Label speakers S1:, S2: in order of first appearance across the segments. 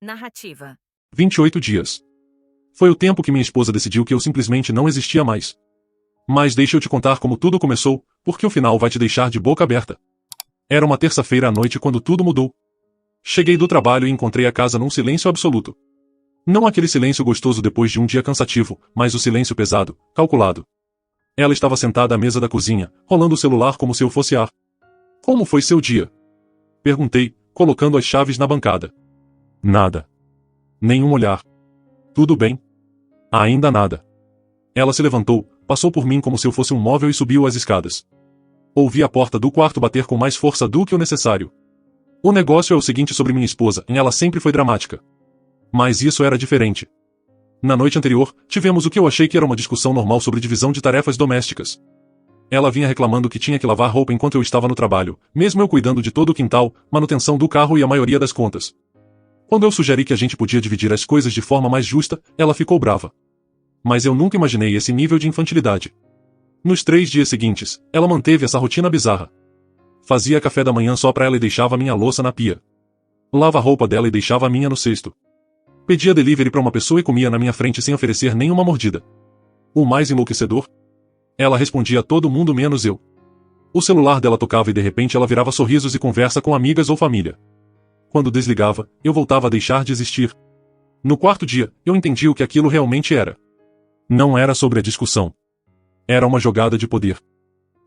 S1: Narrativa.
S2: 28 dias. Foi o tempo que minha esposa decidiu que eu simplesmente não existia mais. Mas deixa eu te contar como tudo começou, porque o final vai te deixar de boca aberta. Era uma terça-feira à noite quando tudo mudou. Cheguei do trabalho e encontrei a casa num silêncio absoluto. Não aquele silêncio gostoso depois de um dia cansativo, mas o silêncio pesado, calculado. Ela estava sentada à mesa da cozinha, rolando o celular como se eu fosse ar. Como foi seu dia? Perguntei, colocando as chaves na bancada. Nada. Nenhum olhar. Tudo bem? Ainda nada. Ela se levantou, passou por mim como se eu fosse um móvel e subiu as escadas. Ouvi a porta do quarto bater com mais força do que o necessário. O negócio é o seguinte sobre minha esposa, ela sempre foi dramática. Mas isso era diferente. Na noite anterior, tivemos o que eu achei que era uma discussão normal sobre divisão de tarefas domésticas. Ela vinha reclamando que tinha que lavar roupa enquanto eu estava no trabalho, mesmo eu cuidando de todo o quintal, manutenção do carro e a maioria das contas. Quando eu sugeri que a gente podia dividir as coisas de forma mais justa, ela ficou brava. Mas eu nunca imaginei esse nível de infantilidade. Nos 3 dias seguintes, ela manteve essa rotina bizarra. Fazia café da manhã só pra ela e deixava minha louça na pia. Lava a roupa dela e deixava a minha no cesto. Pedia delivery pra uma pessoa e comia na minha frente sem oferecer nenhuma mordida. O mais enlouquecedor? Ela respondia a todo mundo menos eu. O celular dela tocava e de repente ela virava sorrisos e conversa com amigas ou família. Quando desligava, eu voltava a deixar de existir. No 4º dia, eu entendi o que aquilo realmente era. Não era sobre a discussão. Era uma jogada de poder.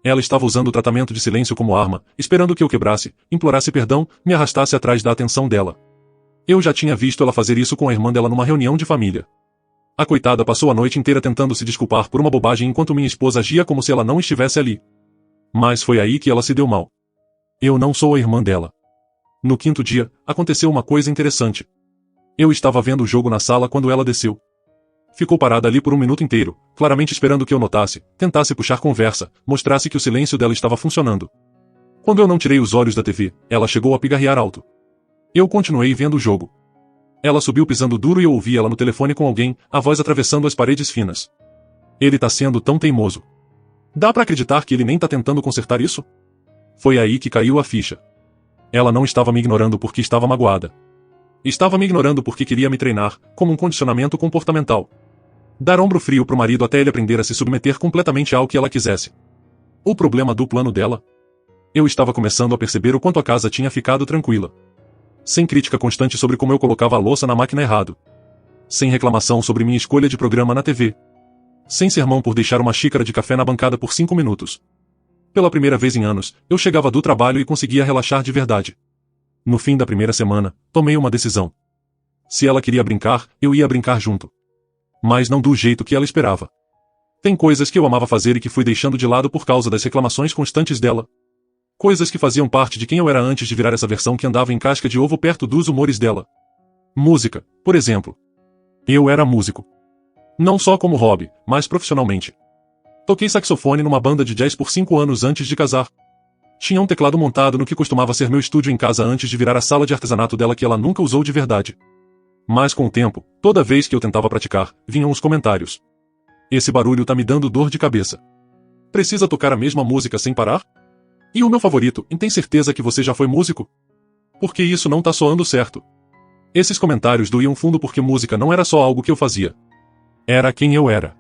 S2: Ela estava usando o tratamento de silêncio como arma, esperando que eu quebrasse, implorasse perdão, me arrastasse atrás da atenção dela. Eu já tinha visto ela fazer isso com a irmã dela numa reunião de família. A coitada passou a noite inteira tentando se desculpar por uma bobagem enquanto minha esposa agia como se ela não estivesse ali. Mas foi aí que ela se deu mal. Eu não sou a irmã dela. No 5º dia, aconteceu uma coisa interessante. Eu estava vendo o jogo na sala quando ela desceu. Ficou parada ali por 1 minuto inteiro, claramente esperando que eu notasse, tentasse puxar conversa, mostrasse que o silêncio dela estava funcionando. Quando eu não tirei os olhos da TV, ela chegou a pigarrear alto. Eu continuei vendo o jogo. Ela subiu pisando duro e eu ouvi ela no telefone com alguém, a voz atravessando as paredes finas. Ele tá sendo tão teimoso. Dá pra acreditar que ele nem tá tentando consertar isso? Foi aí que caiu a ficha. Ela não estava me ignorando porque estava magoada. Estava me ignorando porque queria me treinar, como um condicionamento comportamental. Dar ombro frio pro marido até ele aprender a se submeter completamente ao que ela quisesse. O problema do plano dela? Eu estava começando a perceber o quanto a casa tinha ficado tranquila. Sem crítica constante sobre como eu colocava a louça na máquina errado. Sem reclamação sobre minha escolha de programa na TV. Sem sermão por deixar uma xícara de café na bancada por 5 minutos. Pela primeira vez em anos, eu chegava do trabalho e conseguia relaxar de verdade. No fim da primeira semana, tomei uma decisão. Se ela queria brincar, eu ia brincar junto. Mas não do jeito que ela esperava. Tem coisas que eu amava fazer e que fui deixando de lado por causa das reclamações constantes dela. Coisas que faziam parte de quem eu era antes de virar essa versão que andava em casca de ovo perto dos humores dela. Música, por exemplo. Eu era músico. Não só como hobby, mas profissionalmente. Toquei saxofone numa banda de jazz por 5 anos antes de casar. Tinha um teclado montado no que costumava ser meu estúdio em casa antes de virar a sala de artesanato dela que ela nunca usou de verdade. Mas com o tempo, toda vez que eu tentava praticar, vinham os comentários. Esse barulho tá me dando dor de cabeça. Precisa tocar a mesma música sem parar? E o meu favorito, tem certeza que você já foi músico? Porque isso não tá soando certo. Esses comentários doíam fundo porque música não era só algo que eu fazia. Era quem eu era.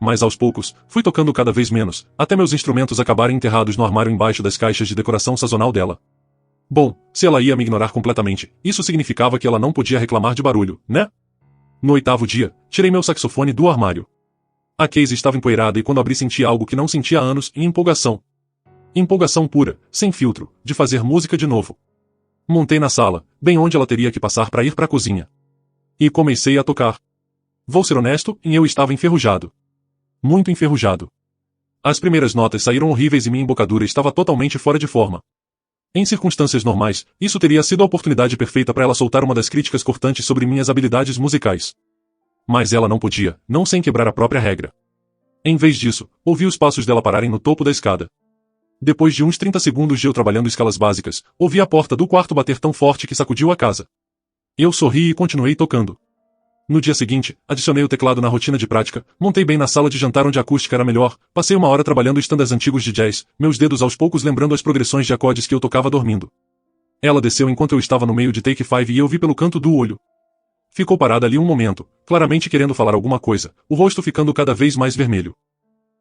S2: Mas aos poucos, fui tocando cada vez menos, até meus instrumentos acabarem enterrados no armário embaixo das caixas de decoração sazonal dela. Bom, se ela ia me ignorar completamente, isso significava que ela não podia reclamar de barulho, né? No 8º dia, tirei meu saxofone do armário. A case estava empoeirada e quando abri senti algo que não sentia há anos, empolgação. Empolgação pura, sem filtro, de fazer música de novo. Montei na sala, bem onde ela teria que passar para ir para a cozinha. E comecei a tocar. Vou ser honesto, eu estava enferrujado. Muito enferrujado. As primeiras notas saíram horríveis e minha embocadura estava totalmente fora de forma. Em circunstâncias normais, isso teria sido a oportunidade perfeita para ela soltar uma das críticas cortantes sobre minhas habilidades musicais. Mas ela não podia, não sem quebrar a própria regra. Em vez disso, ouvi os passos dela pararem no topo da escada. Depois de uns 30 segundos de eu trabalhando escalas básicas, ouvi a porta do quarto bater tão forte que sacudiu a casa. Eu sorri e continuei tocando. No dia seguinte, adicionei o teclado na rotina de prática, montei bem na sala de jantar onde a acústica era melhor, passei 1 hora trabalhando estandards antigos de jazz, meus dedos aos poucos lembrando as progressões de acordes que eu tocava dormindo. Ela desceu enquanto eu estava no meio de Take 5 e eu vi pelo canto do olho. Ficou parada ali um momento, claramente querendo falar alguma coisa, o rosto ficando cada vez mais vermelho.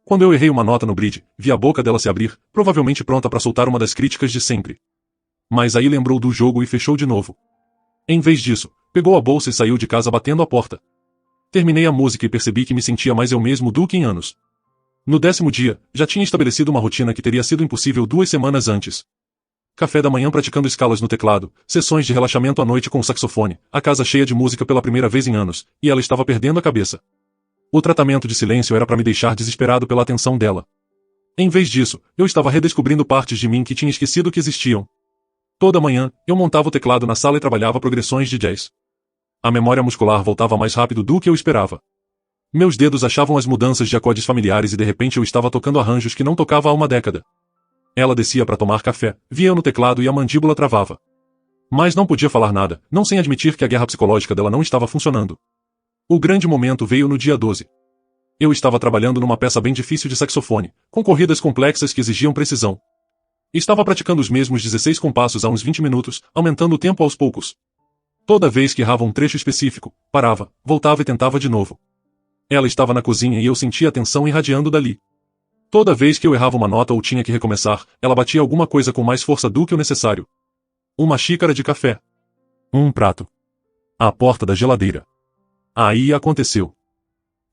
S2: Quando eu errei uma nota no bridge, vi a boca dela se abrir, provavelmente pronta para soltar uma das críticas de sempre. Mas aí lembrou do jogo e fechou de novo. Em vez disso, pegou a bolsa e saiu de casa batendo a porta. Terminei a música e percebi que me sentia mais eu mesmo do que em anos. No 10º dia, já tinha estabelecido uma rotina que teria sido impossível 2 semanas antes. Café da manhã praticando escalas no teclado, sessões de relaxamento à noite com o saxofone, a casa cheia de música pela primeira vez em anos, e ela estava perdendo a cabeça. O tratamento de silêncio era para me deixar desesperado pela atenção dela. Em vez disso, eu estava redescobrindo partes de mim que tinha esquecido que existiam. Toda manhã, eu montava o teclado na sala e trabalhava progressões de jazz. A memória muscular voltava mais rápido do que eu esperava. Meus dedos achavam as mudanças de acordes familiares e de repente eu estava tocando arranjos que não tocava há uma década. Ela descia para tomar café, via eu no teclado e a mandíbula travava. Mas não podia falar nada, não sem admitir que a guerra psicológica dela não estava funcionando. O grande momento veio no dia 12. Eu estava trabalhando numa peça bem difícil de saxofone, com corridas complexas que exigiam precisão. Estava praticando os mesmos 16 compassos há uns 20 minutos, aumentando o tempo aos poucos. Toda vez que errava um trecho específico, parava, voltava e tentava de novo. Ela estava na cozinha e eu sentia a tensão irradiando dali. Toda vez que eu errava uma nota ou tinha que recomeçar, ela batia alguma coisa com mais força do que o necessário. Uma xícara de café. Um prato. A porta da geladeira. Aí aconteceu.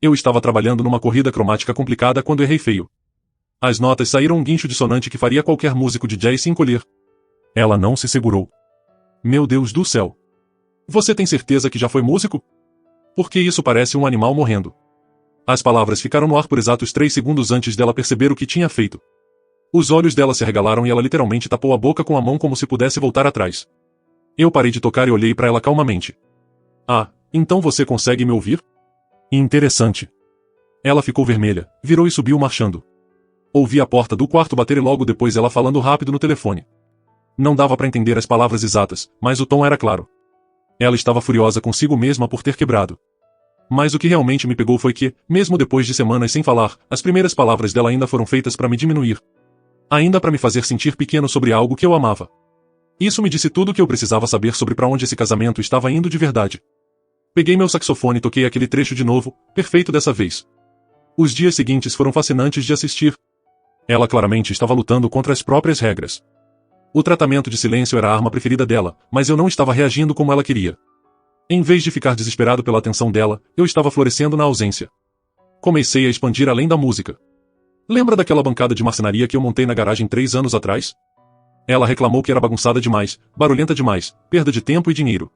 S2: Eu estava trabalhando numa corrida cromática complicada quando errei feio. As notas saíram um guincho dissonante que faria qualquer músico de jazz se encolher. Ela não se segurou. Meu Deus do céu. Você tem certeza que já foi músico? Porque isso parece um animal morrendo. As palavras ficaram no ar por exatos 3 segundos antes dela perceber o que tinha feito. Os olhos dela se arregalaram e ela literalmente tapou a boca com a mão como se pudesse voltar atrás. Eu parei de tocar e olhei para ela calmamente. Ah, então você consegue me ouvir? Interessante. Ela ficou vermelha, virou e subiu marchando. Ouvi a porta do quarto bater e logo depois ela falando rápido no telefone. Não dava para entender as palavras exatas, mas o tom era claro. Ela estava furiosa consigo mesma por ter quebrado. Mas o que realmente me pegou foi que, mesmo depois de semanas sem falar, as primeiras palavras dela ainda foram feitas para me diminuir. Ainda para me fazer sentir pequeno sobre algo que eu amava. Isso me disse tudo o que eu precisava saber sobre para onde esse casamento estava indo de verdade. Peguei meu saxofone e toquei aquele trecho de novo, perfeito dessa vez. Os dias seguintes foram fascinantes de assistir. Ela claramente estava lutando contra as próprias regras. O tratamento de silêncio era a arma preferida dela, mas eu não estava reagindo como ela queria. Em vez de ficar desesperado pela atenção dela, eu estava florescendo na ausência. Comecei a expandir além da música. Lembra daquela bancada de marcenaria que eu montei na garagem 3 anos atrás? Ela reclamou que era bagunçada demais, barulhenta demais, perda de tempo e dinheiro.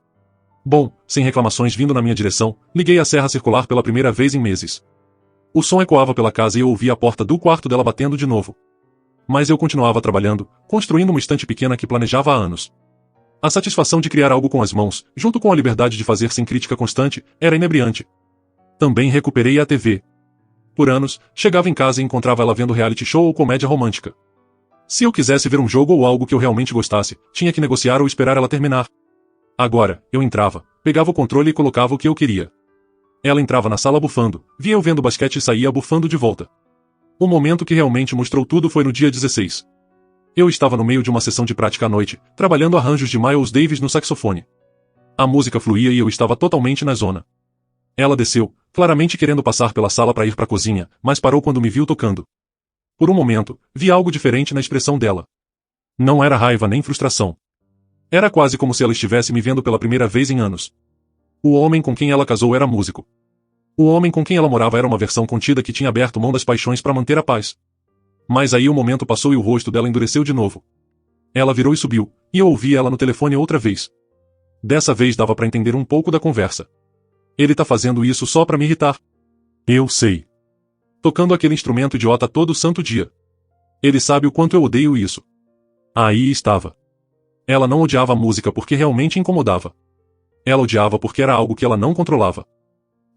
S2: Bom, sem reclamações vindo na minha direção, liguei a serra circular pela primeira vez em meses. O som ecoava pela casa e eu ouvia a porta do quarto dela batendo de novo. Mas eu continuava trabalhando, construindo uma estante pequena que planejava há anos. A satisfação de criar algo com as mãos, junto com a liberdade de fazer sem crítica constante, era inebriante. Também recuperei a TV. Por anos, chegava em casa e encontrava ela vendo reality show ou comédia romântica. Se eu quisesse ver um jogo ou algo que eu realmente gostasse, tinha que negociar ou esperar ela terminar. Agora, eu entrava, pegava o controle e colocava o que eu queria. Ela entrava na sala bufando, via eu vendo basquete e saía bufando de volta. O momento que realmente mostrou tudo foi no dia 16. Eu estava no meio de uma sessão de prática à noite, trabalhando arranjos de Miles Davis no saxofone. A música fluía e eu estava totalmente na zona. Ela desceu, claramente querendo passar pela sala para ir para a cozinha, mas parou quando me viu tocando. Por um momento, vi algo diferente na expressão dela. Não era raiva nem frustração. Era quase como se ela estivesse me vendo pela primeira vez em anos. O homem com quem ela casou era músico. O homem com quem ela morava era uma versão contida que tinha aberto mão das paixões para manter a paz. Mas aí o momento passou e o rosto dela endureceu de novo. Ela virou e subiu, e eu ouvi ela no telefone outra vez. Dessa vez dava para entender um pouco da conversa. Ele tá fazendo isso só para me irritar. Eu sei. Tocando aquele instrumento idiota todo santo dia. Ele sabe o quanto eu odeio isso. Aí estava. Ela não odiava a música porque realmente incomodava. Ela odiava porque era algo que ela não controlava.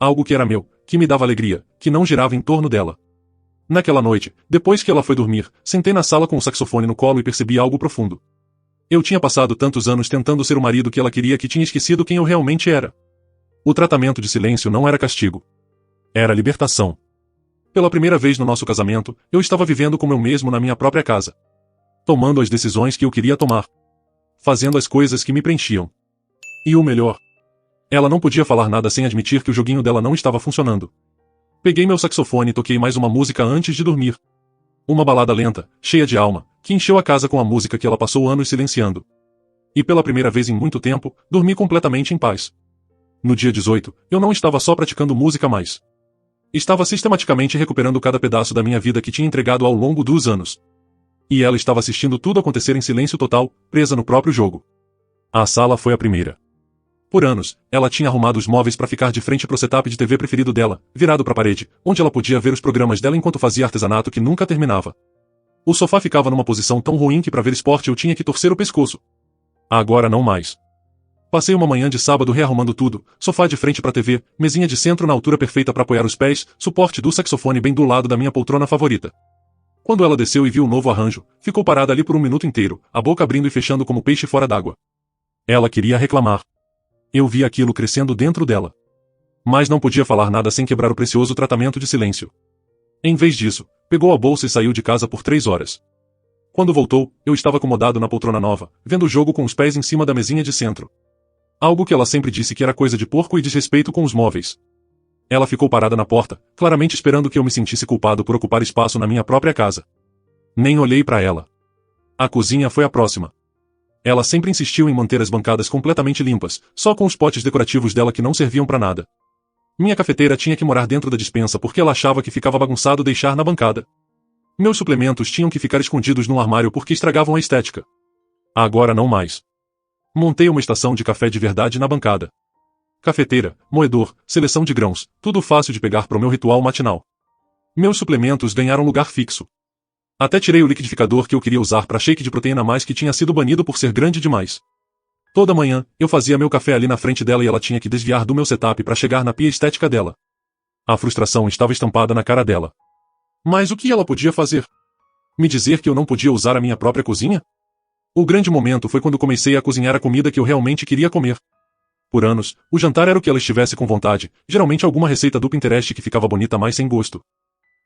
S2: Algo que era meu, que me dava alegria, que não girava em torno dela. Naquela noite, depois que ela foi dormir, sentei na sala com o saxofone no colo e percebi algo profundo. Eu tinha passado tantos anos tentando ser o marido que ela queria que tinha esquecido quem eu realmente era. O tratamento de silêncio não era castigo. Era libertação. Pela primeira vez no nosso casamento, eu estava vivendo como eu mesmo na minha própria casa. Tomando as decisões que eu queria tomar. fazendo as coisas que me preenchiam. E o melhor, ela não podia falar nada sem admitir que o joguinho dela não estava funcionando. Peguei meu saxofone e toquei mais uma música antes de dormir. Uma balada lenta, cheia de alma, que encheu a casa com a música que ela passou anos silenciando. E pela primeira vez em muito tempo, dormi completamente em paz. No dia 18, eu não estava só praticando música mais. Estava sistematicamente recuperando cada pedaço da minha vida que tinha entregado ao longo dos anos. E ela estava assistindo tudo acontecer em silêncio total, presa no próprio jogo. A sala foi a primeira. Por anos, ela tinha arrumado os móveis para ficar de frente pro setup de TV preferido dela, virado para a parede, onde ela podia ver os programas dela enquanto fazia artesanato que nunca terminava. O sofá ficava numa posição tão ruim que para ver esporte eu tinha que torcer o pescoço. Agora não mais. Passei uma manhã de sábado rearrumando tudo, sofá de frente pra TV, mesinha de centro na altura perfeita para apoiar os pés, suporte do saxofone bem do lado da minha poltrona favorita. Quando ela desceu e viu o novo arranjo, ficou parada ali por um minuto inteiro, a boca abrindo e fechando como peixe fora d'água. Ela queria reclamar. Eu vi aquilo crescendo dentro dela. Mas não podia falar nada sem quebrar o precioso tratamento de silêncio. Em vez disso, pegou a bolsa e saiu de casa por 3 horas. Quando voltou, eu estava acomodado na poltrona nova, vendo o jogo com os pés em cima da mesinha de centro. Algo que ela sempre disse que era coisa de porco e desrespeito com os móveis. Ela ficou parada na porta, claramente esperando que eu me sentisse culpado por ocupar espaço na minha própria casa. Nem olhei para ela. A cozinha foi a próxima. Ela sempre insistiu em manter as bancadas completamente limpas, só com os potes decorativos dela que não serviam para nada. Minha cafeteira tinha que morar dentro da despensa porque ela achava que ficava bagunçado deixar na bancada. Meus suplementos tinham que ficar escondidos num armário porque estragavam a estética. Agora não mais. Montei uma estação de café de verdade na bancada. Cafeteira, moedor, seleção de grãos, tudo fácil de pegar para o meu ritual matinal. Meus suplementos ganharam lugar fixo. Até tirei o liquidificador que eu queria usar para shake de proteína mais que tinha sido banido por ser grande demais. Toda manhã, eu fazia meu café ali na frente dela e ela tinha que desviar do meu setup para chegar na pia estética dela. A frustração estava estampada na cara dela. Mas o que ela podia fazer? Me dizer que eu não podia usar a minha própria cozinha? O grande momento foi quando comecei a cozinhar a comida que eu realmente queria comer. Por anos, o jantar era o que ela estivesse com vontade, geralmente alguma receita do Pinterest que ficava bonita mas sem gosto.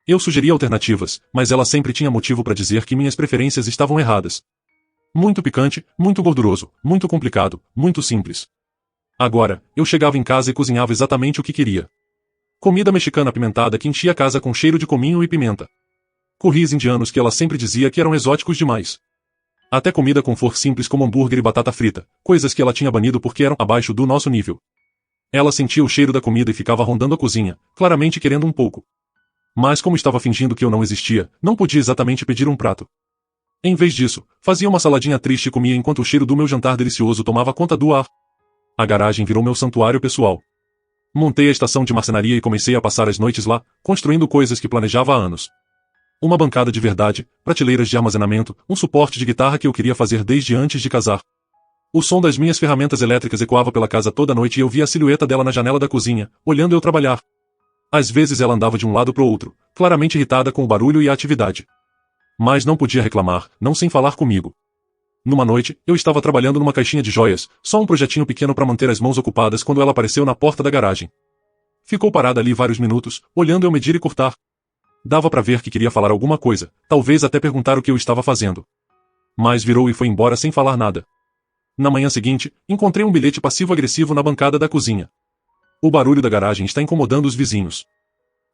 S2: Eu sugeria alternativas, mas ela sempre tinha motivo para dizer que minhas preferências estavam erradas. Muito picante, muito gorduroso, muito complicado, muito simples. Agora, eu chegava em casa e cozinhava exatamente o que queria. Comida mexicana apimentada que enchia a casa com cheiro de cominho e pimenta. Curris indianos que ela sempre dizia que eram exóticos demais. Até comida com forno simples como hambúrguer e batata frita, coisas que ela tinha banido porque eram abaixo do nosso nível. Ela sentia o cheiro da comida e ficava rondando a cozinha, claramente querendo um pouco. Mas como estava fingindo que eu não existia, não podia exatamente pedir um prato. Em vez disso, fazia uma saladinha triste e comia enquanto o cheiro do meu jantar delicioso tomava conta do ar. A garagem virou meu santuário pessoal. Montei a estação de marcenaria e comecei a passar as noites lá, construindo coisas que planejava há anos. Uma bancada de verdade, prateleiras de armazenamento, um suporte de guitarra que eu queria fazer desde antes de casar. O som das minhas ferramentas elétricas ecoava pela casa toda noite e eu via a silhueta dela na janela da cozinha, olhando eu trabalhar. Às vezes ela andava de um lado para o outro, claramente irritada com o barulho e a atividade. Mas não podia reclamar, não sem falar comigo. Numa noite, eu estava trabalhando numa caixinha de joias, só um projetinho pequeno para manter as mãos ocupadas quando ela apareceu na porta da garagem. Ficou parada ali vários minutos, olhando eu medir e cortar. Dava para ver que queria falar alguma coisa, talvez até perguntar o que eu estava fazendo. Mas virou e foi embora sem falar nada. Na manhã seguinte, encontrei um bilhete passivo-agressivo na bancada da cozinha. O barulho da garagem está incomodando os vizinhos.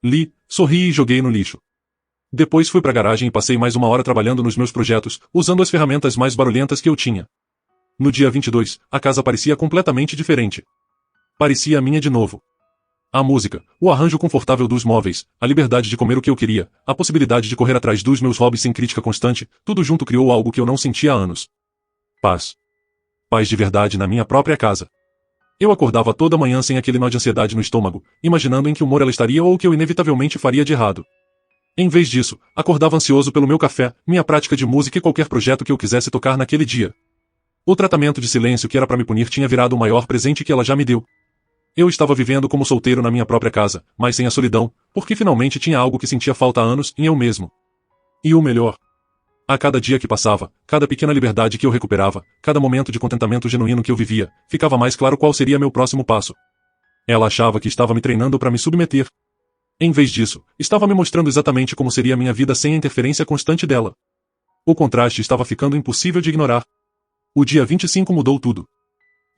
S2: Li, sorri e joguei no lixo. Depois fui para a garagem e passei mais 1 hora trabalhando nos meus projetos, usando as ferramentas mais barulhentas que eu tinha. No dia 22, a casa parecia completamente diferente. Parecia a minha de novo. A música, o arranjo confortável dos móveis, a liberdade de comer o que eu queria, a possibilidade de correr atrás dos meus hobbies sem crítica constante, tudo junto criou algo que eu não sentia há anos. Paz. Paz de verdade na minha própria casa. Eu acordava toda manhã sem aquele nó de ansiedade no estômago, imaginando em que humor ela estaria ou o que eu inevitavelmente faria de errado. Em vez disso, acordava ansioso pelo meu café, minha prática de música e qualquer projeto que eu quisesse tocar naquele dia. O tratamento de silêncio que era para me punir tinha virado o maior presente que ela já me deu. Eu estava vivendo como solteiro na minha própria casa, mas sem a solidão, porque finalmente tinha algo que sentia falta há anos em eu mesmo. E o melhor. A cada dia que passava, cada pequena liberdade que eu recuperava, cada momento de contentamento genuíno que eu vivia, ficava mais claro qual seria meu próximo passo. Ela achava que estava me treinando para me submeter. Em vez disso, estava me mostrando exatamente como seria a minha vida sem a interferência constante dela. O contraste estava ficando impossível de ignorar. O dia 25 mudou tudo.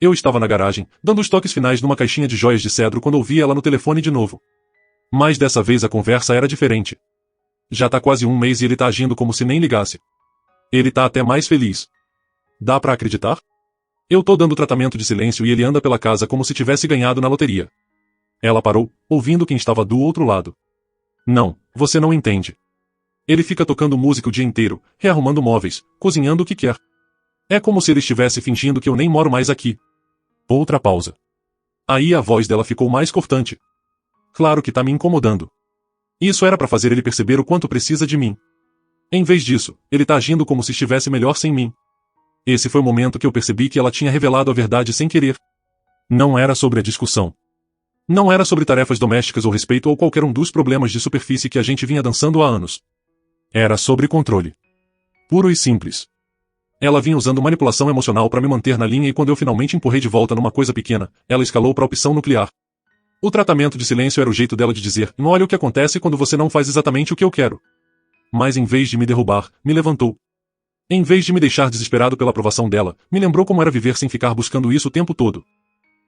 S2: Eu estava na garagem, dando os toques finais numa caixinha de joias de cedro quando ouvi ela no telefone de novo. Mas dessa vez a conversa era diferente. Já tá quase um mês e ele tá agindo como se nem ligasse. Ele tá até mais feliz. Dá pra acreditar? Eu tô dando tratamento de silêncio e ele anda pela casa como se tivesse ganhado na loteria. Ela parou, ouvindo quem estava do outro lado. Não, você não entende. Ele fica tocando música o dia inteiro, rearrumando móveis, cozinhando o que quer. É como se ele estivesse fingindo que eu nem moro mais aqui. Outra pausa. Aí a voz dela ficou mais cortante. Claro que tá me incomodando. Isso era pra fazer ele perceber o quanto precisa de mim. Em vez disso, ele tá agindo como se estivesse melhor sem mim. Esse foi o momento que eu percebi que ela tinha revelado a verdade sem querer. Não era sobre a discussão. Não era sobre tarefas domésticas ou respeito ou qualquer um dos problemas de superfície que a gente vinha dançando há anos. Era sobre controle. Puro e simples. Ela vinha usando manipulação emocional para me manter na linha e quando eu finalmente empurrei de volta numa coisa pequena, ela escalou para a opção nuclear. O tratamento de silêncio era o jeito dela de dizer, olha o que acontece quando você não faz exatamente o que eu quero. Mas em vez de me derrubar, me levantou. Em vez de me deixar desesperado pela aprovação dela, me lembrou como era viver sem ficar buscando isso o tempo todo.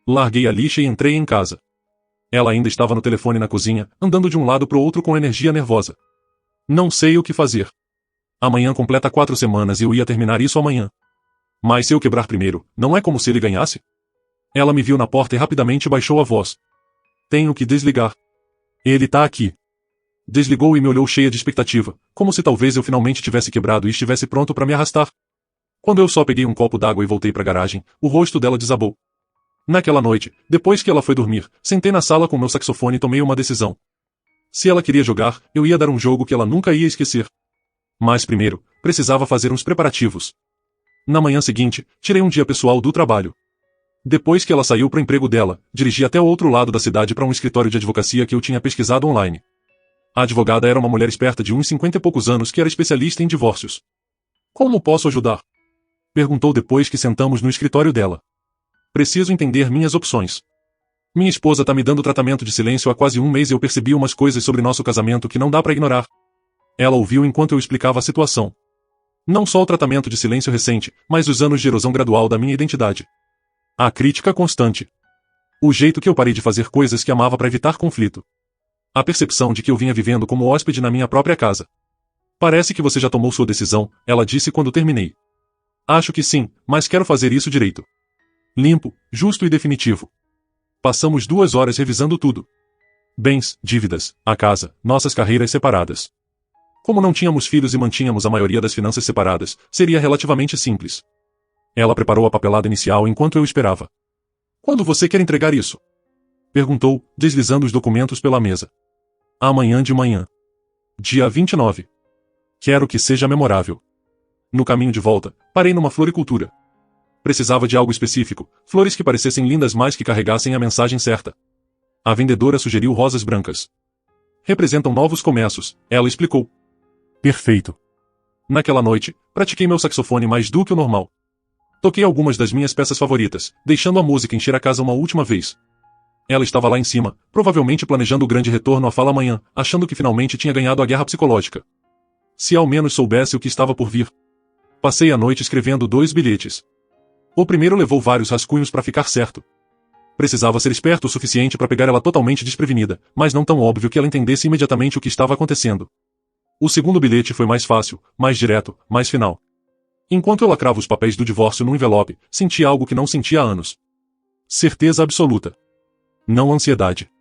S2: Larguei a lixa e entrei em casa. Ela ainda estava no telefone na cozinha, andando de um lado pro outro com energia nervosa. Não sei o que fazer. Amanhã completa 4 semanas e eu ia terminar isso amanhã. Mas se eu quebrar primeiro, não é como se ele ganhasse? Ela me viu na porta e rapidamente baixou a voz. Tenho que desligar. Ele tá aqui. Desligou e me olhou cheia de expectativa, como se talvez eu finalmente tivesse quebrado e estivesse pronto para me arrastar. Quando eu só peguei um copo d'água e voltei pra garagem, o rosto dela desabou. Naquela noite, depois que ela foi dormir, sentei na sala com meu saxofone e tomei uma decisão. Se ela queria jogar, eu ia dar um jogo que ela nunca ia esquecer. Mas primeiro, precisava fazer uns preparativos. Na manhã seguinte, tirei um dia pessoal do trabalho. Depois que ela saiu para o emprego dela, dirigi até o outro lado da cidade para um escritório de advocacia que eu tinha pesquisado online. A advogada era uma mulher esperta de uns 50 e poucos anos que era especialista em divórcios. Como posso ajudar? Perguntou depois que sentamos no escritório dela. Preciso entender minhas opções. Minha esposa tá me dando tratamento de silêncio há quase um mês e eu percebi umas coisas sobre nosso casamento que não dá para ignorar. Ela ouviu enquanto eu explicava a situação. Não só o tratamento de silêncio recente, mas os anos de erosão gradual da minha identidade. A crítica constante. O jeito que eu parei de fazer coisas que amava para evitar conflito. A percepção de que eu vinha vivendo como hóspede na minha própria casa. Parece que você já tomou sua decisão, ela disse quando terminei. Acho que sim, mas quero fazer isso direito. Limpo, justo e definitivo. Passamos 2 horas revisando tudo. Bens, dívidas, a casa, nossas carreiras separadas. Como não tínhamos filhos e mantínhamos a maioria das finanças separadas, seria relativamente simples. Ela preparou a papelada inicial enquanto eu esperava. Quando você quer entregar isso? Perguntou, deslizando os documentos pela mesa. Amanhã de manhã. Dia 29. Quero que seja memorável. No caminho de volta, parei numa floricultura. Precisava de algo específico, flores que parecessem lindas mas que carregassem a mensagem certa. A vendedora sugeriu rosas brancas. Representam novos começos, ela explicou. Perfeito. Naquela noite, pratiquei meu saxofone mais do que o normal. Toquei algumas das minhas peças favoritas, deixando a música encher a casa uma última vez. Ela estava lá em cima, provavelmente planejando o grande retorno à fala amanhã, achando que finalmente tinha ganhado a guerra psicológica. Se ao menos soubesse o que estava por vir. Passei a noite escrevendo 2 bilhetes. O primeiro levou vários rascunhos para ficar certo. Precisava ser esperto o suficiente para pegar ela totalmente desprevenida, mas não tão óbvio que ela entendesse imediatamente o que estava acontecendo. O segundo bilhete foi mais fácil, mais direto, mais final. Enquanto eu lacrava os papéis do divórcio no envelope, senti algo que não sentia há anos. Certeza absoluta. Não ansiedade.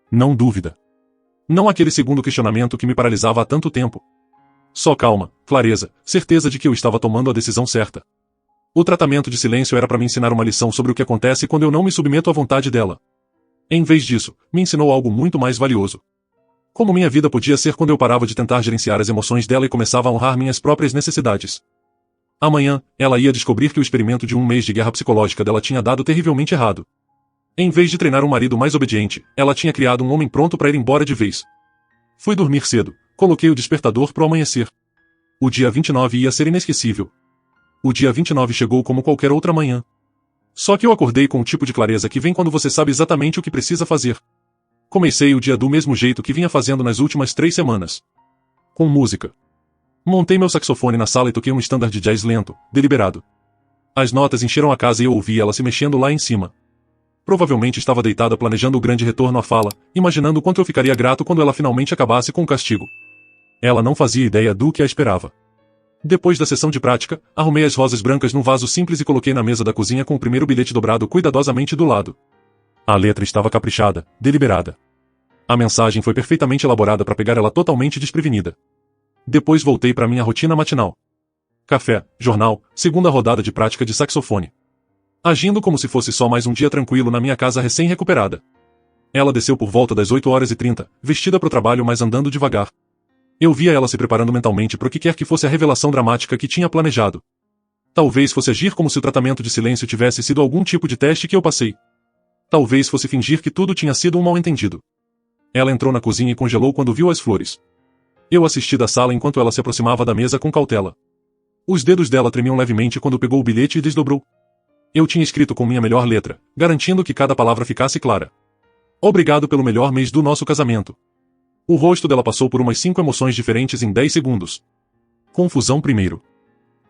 S2: Não dúvida. Não aquele segundo questionamento que me paralisava há tanto tempo. Só calma, clareza, certeza de que eu estava tomando a decisão certa. O tratamento de silêncio era para me ensinar uma lição sobre o que acontece quando eu não me submeto à vontade dela. Em vez disso, me ensinou algo muito mais valioso. Como minha vida podia ser quando eu parava de tentar gerenciar as emoções dela e começava a honrar minhas próprias necessidades. Amanhã, ela ia descobrir que o experimento de um mês de guerra psicológica dela tinha dado terrivelmente errado. Em vez de treinar um marido mais obediente, ela tinha criado um homem pronto para ir embora de vez. Fui dormir cedo, coloquei o despertador pro amanhecer. O dia 29 ia ser inesquecível. O dia 29 chegou como qualquer outra manhã. Só que eu acordei com o tipo de clareza que vem quando você sabe exatamente o que precisa fazer. Comecei o dia do mesmo jeito que vinha fazendo nas últimas 3 semanas. Com música. Montei meu saxofone na sala e toquei um standard de jazz lento, deliberado. As notas encheram a casa e eu ouvi ela se mexendo lá em cima. Provavelmente estava deitada planejando o grande retorno à fala, imaginando quanto eu ficaria grato quando ela finalmente acabasse com o castigo. Ela não fazia ideia do que a esperava. Depois da sessão de prática, arrumei as rosas brancas num vaso simples e coloquei na mesa da cozinha com o primeiro bilhete dobrado cuidadosamente do lado. A letra estava caprichada, deliberada. A mensagem foi perfeitamente elaborada para pegar ela totalmente desprevenida. Depois voltei para minha rotina matinal. Café, jornal, segunda rodada de prática de saxofone. Agindo como se fosse só mais um dia tranquilo na minha casa recém-recuperada. Ela desceu por volta das 8h30, vestida para o trabalho mas andando devagar. Eu via ela se preparando mentalmente para o que quer que fosse a revelação dramática que tinha planejado. Talvez fosse agir como se o tratamento de silêncio tivesse sido algum tipo de teste que eu passei. Talvez fosse fingir que tudo tinha sido um mal-entendido. Ela entrou na cozinha e congelou quando viu as flores. Eu assisti da sala enquanto ela se aproximava da mesa com cautela. Os dedos dela tremiam levemente quando pegou o bilhete e desdobrou. Eu tinha escrito com minha melhor letra, garantindo que cada palavra ficasse clara. Obrigado pelo melhor mês do nosso casamento. O rosto dela passou por umas 5 emoções diferentes em 10 segundos. Confusão primeiro.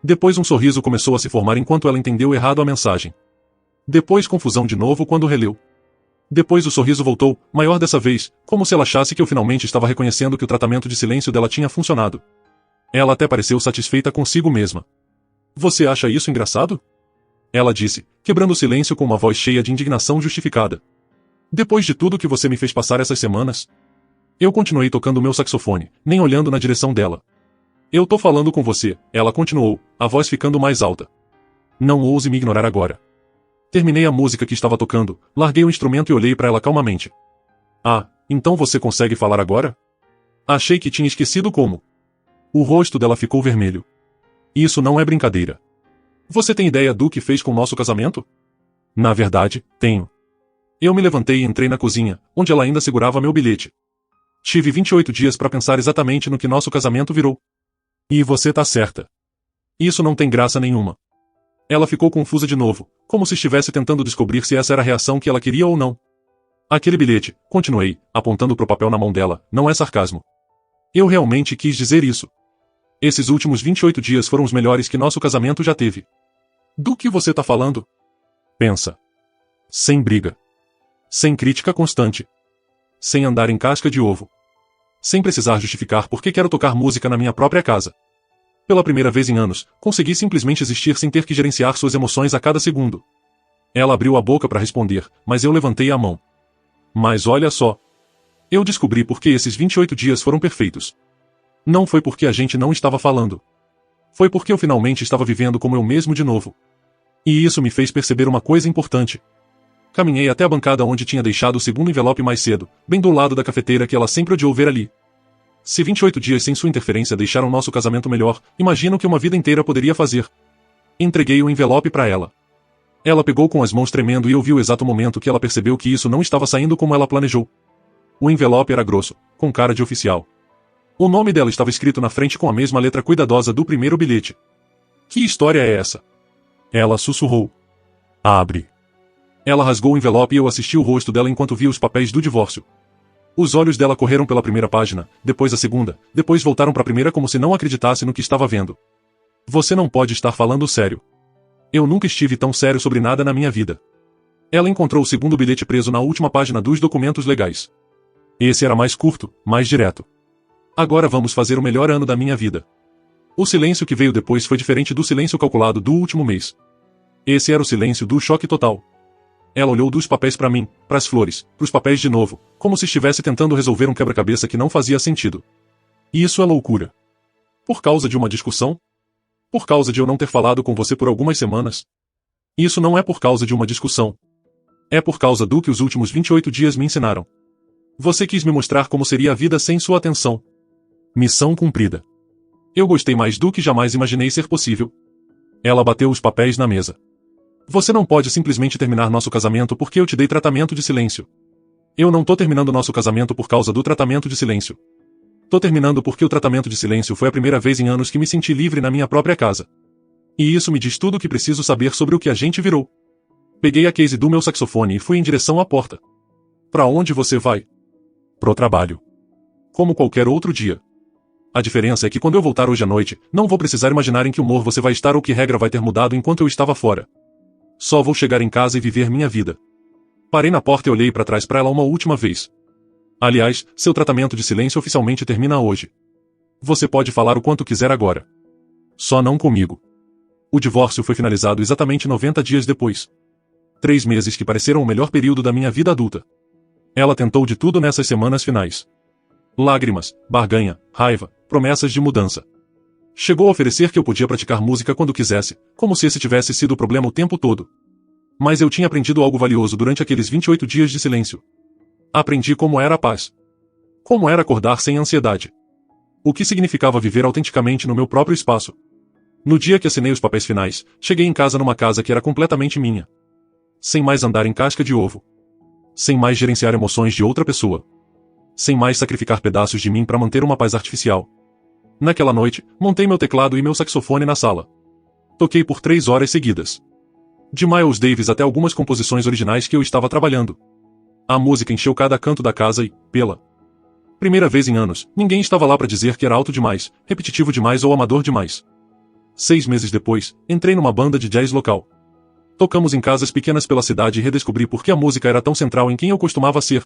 S2: Depois um sorriso começou a se formar enquanto ela entendeu errado a mensagem. Depois confusão de novo quando releu. Depois o sorriso voltou, maior dessa vez, como se ela achasse que eu finalmente estava reconhecendo que o tratamento de silêncio dela tinha funcionado. Ela até pareceu satisfeita consigo mesma. Você acha isso engraçado? Ela disse, quebrando o silêncio com uma voz cheia de indignação justificada. Depois de tudo que você me fez passar essas semanas? Eu continuei tocando meu saxofone, nem olhando na direção dela. Eu tô falando com você, ela continuou, a voz ficando mais alta. Não ouse me ignorar agora. Terminei a música que estava tocando, larguei o instrumento e olhei para ela calmamente. Ah, então você consegue falar agora? Achei que tinha esquecido como. O rosto dela ficou vermelho. Isso não é brincadeira. Você tem ideia do que fez com o nosso casamento? Na verdade, tenho. Eu me levantei e entrei na cozinha, onde ela ainda segurava meu bilhete. Tive 28 dias para pensar exatamente no que nosso casamento virou. E você tá certa. Isso não tem graça nenhuma. Ela ficou confusa de novo, como se estivesse tentando descobrir se essa era a reação que ela queria ou não. Aquele bilhete, continuei, apontando pro papel na mão dela, não é sarcasmo. Eu realmente quis dizer isso. Esses últimos 28 dias foram os melhores que nosso casamento já teve. Do que você tá falando? Pensa. Sem briga. Sem crítica constante. Sem andar em casca de ovo. Sem precisar justificar por que quero tocar música na minha própria casa. Pela primeira vez em anos, consegui simplesmente existir sem ter que gerenciar suas emoções a cada segundo. Ela abriu a boca para responder, mas eu levantei a mão. Mas olha só. Eu descobri por que esses 28 dias foram perfeitos. Não foi porque a gente não estava falando. Foi porque eu finalmente estava vivendo como eu mesmo de novo. E isso me fez perceber uma coisa importante. Caminhei até a bancada onde tinha deixado o segundo envelope mais cedo, bem do lado da cafeteira que ela sempre odiou ver ali. Se 28 dias sem sua interferência deixaram nosso casamento melhor, imagino o que uma vida inteira poderia fazer. Entreguei o envelope para ela. Ela pegou com as mãos tremendo e eu vi o exato momento que ela percebeu que isso não estava saindo como ela planejou. O envelope era grosso, com cara de oficial. O nome dela estava escrito na frente com a mesma letra cuidadosa do primeiro bilhete. Que história é essa? Ela sussurrou. Abre. Ela rasgou o envelope e eu assisti o rosto dela enquanto via os papéis do divórcio. Os olhos dela correram pela primeira página, depois a segunda, depois voltaram para a primeira como se não acreditasse no que estava vendo. Você não pode estar falando sério. Eu nunca estive tão sério sobre nada na minha vida. Ela encontrou o segundo bilhete preso na última página dos documentos legais. Esse era mais curto, mais direto. Agora vamos fazer o melhor ano da minha vida. O silêncio que veio depois foi diferente do silêncio calculado do último mês. Esse era o silêncio do choque total. Ela olhou dos papéis para mim, para as flores, para os papéis de novo, como se estivesse tentando resolver um quebra-cabeça que não fazia sentido. E isso é loucura. Por causa de uma discussão? Por causa de eu não ter falado com você por algumas semanas? Isso não é por causa de uma discussão. É por causa do que os últimos 28 dias me ensinaram. Você quis me mostrar como seria a vida sem sua atenção. Missão cumprida. Eu gostei mais do que jamais imaginei ser possível. Ela bateu os papéis na mesa. Você não pode simplesmente terminar nosso casamento porque eu te dei tratamento de silêncio. Eu não tô terminando nosso casamento por causa do tratamento de silêncio. Tô terminando porque o tratamento de silêncio foi a primeira vez em anos que me senti livre na minha própria casa. E isso me diz tudo o que preciso saber sobre o que a gente virou. Peguei a case do meu saxofone e fui em direção à porta. Pra onde você vai? Pro trabalho. Como qualquer outro dia. A diferença é que quando eu voltar hoje à noite, não vou precisar imaginar em que humor você vai estar ou que regra vai ter mudado enquanto eu estava fora. Só vou chegar em casa e viver minha vida. Parei na porta e olhei para trás para ela uma última vez. Aliás, seu tratamento de silêncio oficialmente termina hoje. Você pode falar o quanto quiser agora. Só não comigo. O divórcio foi finalizado exatamente 90 dias depois. 3 meses que pareceram o melhor período da minha vida adulta. Ela tentou de tudo nessas semanas finais. Lágrimas, barganha, raiva, promessas de mudança. Chegou a oferecer que eu podia praticar música quando quisesse, como se esse tivesse sido o problema o tempo todo. Mas eu tinha aprendido algo valioso durante aqueles 28 dias de silêncio. Aprendi como era a paz. Como era acordar sem ansiedade. O que significava viver autenticamente no meu próprio espaço. No dia que assinei os papéis finais, cheguei em casa numa casa que era completamente minha. Sem mais andar em casca de ovo. Sem mais gerenciar emoções de outra pessoa. Sem mais sacrificar pedaços de mim para manter uma paz artificial. Naquela noite, montei meu teclado e meu saxofone na sala. Toquei por 3 horas seguidas. De Miles Davis até algumas composições originais que eu estava trabalhando. A música encheu cada canto da casa e, pela primeira vez em anos, ninguém estava lá para dizer que era alto demais, repetitivo demais ou amador demais. 6 meses depois, entrei numa banda de jazz local. Tocamos em casas pequenas pela cidade e redescobri por que a música era tão central em quem eu costumava ser.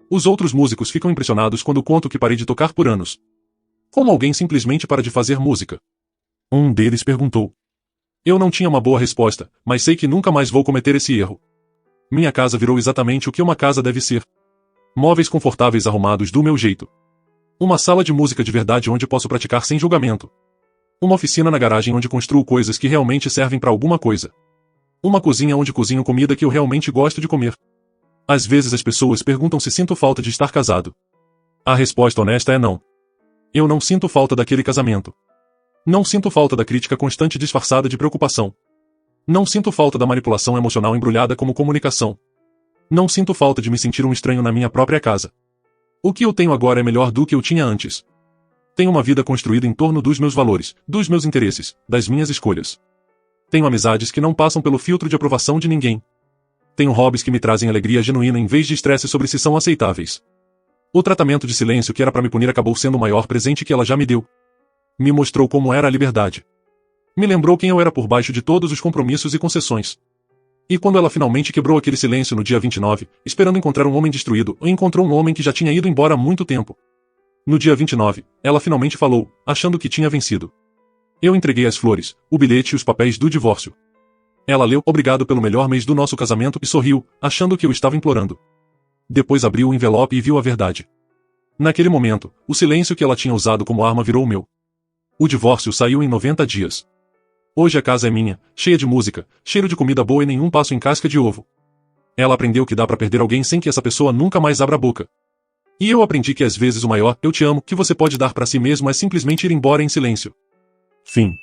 S2: Os outros músicos ficam impressionados quando conto que parei de tocar por anos. Como alguém simplesmente para de fazer música? Um deles perguntou. Eu não tinha uma boa resposta, mas sei que nunca mais vou cometer esse erro. Minha casa virou exatamente o que uma casa deve ser. Móveis confortáveis arrumados do meu jeito. Uma sala de música de verdade onde posso praticar sem julgamento. Uma oficina na garagem onde construo coisas que realmente servem para alguma coisa. Uma cozinha onde cozinho comida que eu realmente gosto de comer. Às vezes as pessoas perguntam se sinto falta de estar casado. A resposta honesta é não. Eu não sinto falta daquele casamento. Não sinto falta da crítica constante disfarçada de preocupação. Não sinto falta da manipulação emocional embrulhada como comunicação. Não sinto falta de me sentir um estranho na minha própria casa. O que eu tenho agora é melhor do que eu tinha antes. Tenho uma vida construída em torno dos meus valores, dos meus interesses, das minhas escolhas. Tenho amizades que não passam pelo filtro de aprovação de ninguém. Tenho hobbies que me trazem alegria genuína em vez de estresse sobre se são aceitáveis. O tratamento de silêncio que era para me punir acabou sendo o maior presente que ela já me deu. Me mostrou como era a liberdade. Me lembrou quem eu era por baixo de todos os compromissos e concessões. E quando ela finalmente quebrou aquele silêncio no dia 29, esperando encontrar um homem destruído, encontrou um homem que já tinha ido embora há muito tempo. No dia 29, ela finalmente falou, achando que tinha vencido. Eu entreguei as flores, o bilhete e os papéis do divórcio. Ela leu obrigado pelo melhor mês do nosso casamento e sorriu, achando que eu estava implorando. Depois abriu o envelope e viu a verdade. Naquele momento, o silêncio que ela tinha usado como arma virou o meu. O divórcio saiu em 90 dias. Hoje a casa é minha, cheia de música, cheiro de comida boa e nenhum passo em casca de ovo. Ela aprendeu que dá pra perder alguém sem que essa pessoa nunca mais abra a boca. E eu aprendi que às vezes o maior "eu te amo" que você pode dar pra si mesmo é simplesmente ir embora em silêncio. Fim.